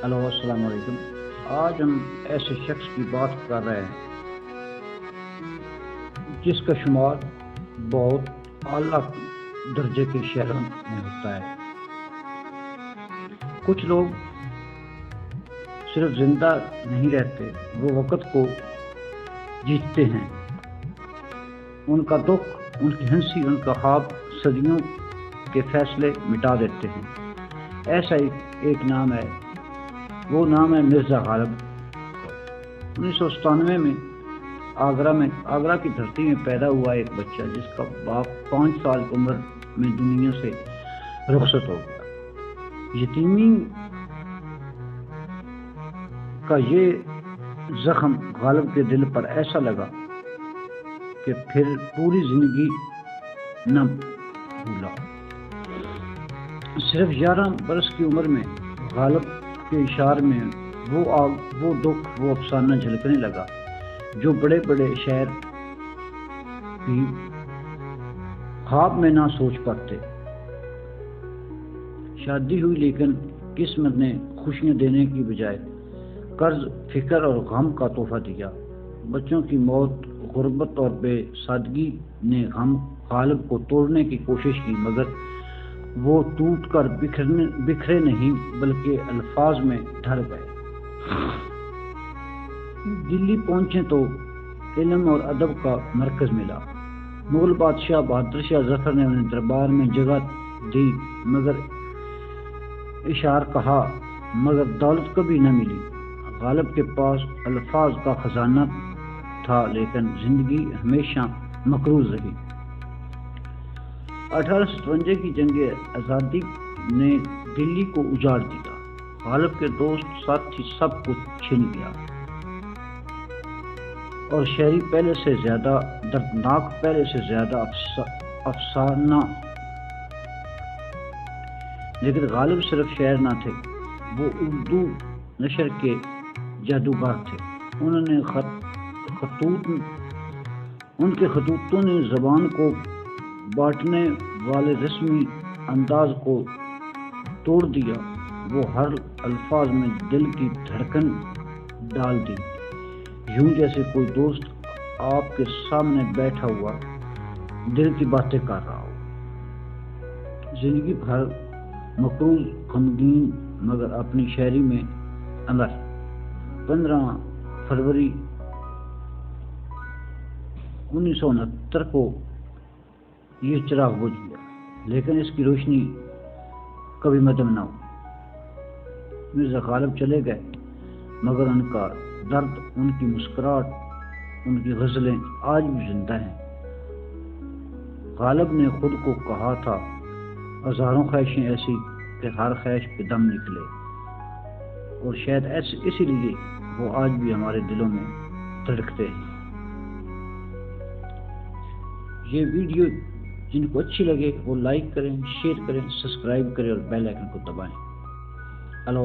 Hello السلام علیکم۔ آج ہم ایسے شخص کی بات کر رہے ہیں جس کا شمار بہت اعلیٰ درجے کے شہروں میں ہوتا ہے۔ کچھ لوگ صرف زندہ نہیں رہتے، وہ وقت کو جیتتے ہیں۔ ان کا دکھ، ان کی ہنسی، ان کا خواب صدیوں کے فیصلے مٹا دیتے ہیں۔ ایسا ایک نام ہے، وہ نام ہے مرزا غالب۔ 1997 میں آگرہ کی دھرتی میں پیدا ہوا ایک بچہ جس کا باپ 5 سال کی عمر میں دنیا سے رخصت ہو گیا۔ یتیمی کا یہ زخم غالب کے دل پر ایسا لگا کہ پھر پوری زندگی نہ بھولا۔ صرف 11 برس کی عمر میں غالب کے اشعار میں وہ دکھ، وہ افسانہ جھلکنے لگا جو بڑے بڑے شاعر بھی خواب میں نہ سوچ پاتے۔ شادی ہوئی لیکن قسمت نے خوشیاں دینے کی بجائے قرض، فکر اور غم کا تحفہ دیا۔ بچوں کی موت، غربت اور بے سادگی نے غالب کو توڑنے کی کوشش کی، مگر وہ ٹوٹ کر بکھرے نہیں بلکہ الفاظ میں ڈھل گئے۔ دلی پہنچے تو علم اور ادب کا مرکز ملا۔ مغل بادشاہ بہادر شاہ ظفر نے انہیں دربار میں جگہ دی، مگر اشعار کہا، مگر دولت کبھی نہ ملی۔ غالب کے پاس الفاظ کا خزانہ تھا لیکن زندگی ہمیشہ مقروض رہی۔ 1857 کی جنگ آزادی نے دلی کو اجاڑ دیا۔ غالب کے دوست ساتھی سب کچھ چھن گیا اور شاعری پہلے سے زیادہ دردناک، پہلے سے زیادہ افسانہ۔ لیکن غالب صرف شاعر نہ تھے، وہ اردو نثر کے جادوگر تھے۔ ان کے خطوطوں نے زبان کو بانٹنے والے رسمی انداز کو توڑ دیا۔ وہ ہر الفاظ میں دل کی دھڑکن ڈال دی، یوں جیسے کوئی دوست آپ کے سامنے بیٹھا ہوا دل کی باتیں کر رہا ہو۔ زندگی بھر مقروض، غمگین، مگر اپنی شاعری میں امر۔ 15 فروری 1969 کو یہ چراغ بجھ گیا، لیکن اس کی روشنی کبھی مدھم نہ ہوئی۔ مرزا غالب چلے گئے، مگر ان کا درد، ان کی مسکراہٹ، ان کی غزلیں آج بھی زندہ ہیں۔ غالب نے خود کو کہا تھا، ہزاروں خواہشیں ایسی کہ ہر خواہش پہ دم نکلے، اور شاید اسی لیے وہ آج بھی ہمارے دلوں میں دھڑکتے ہیں۔ یہ ویڈیو جن کو اچھی لگے وہ لائک کریں، شیئر کریں، سبسکرائب کریں اور بیل آئیکن کو دبائیں۔ اللہ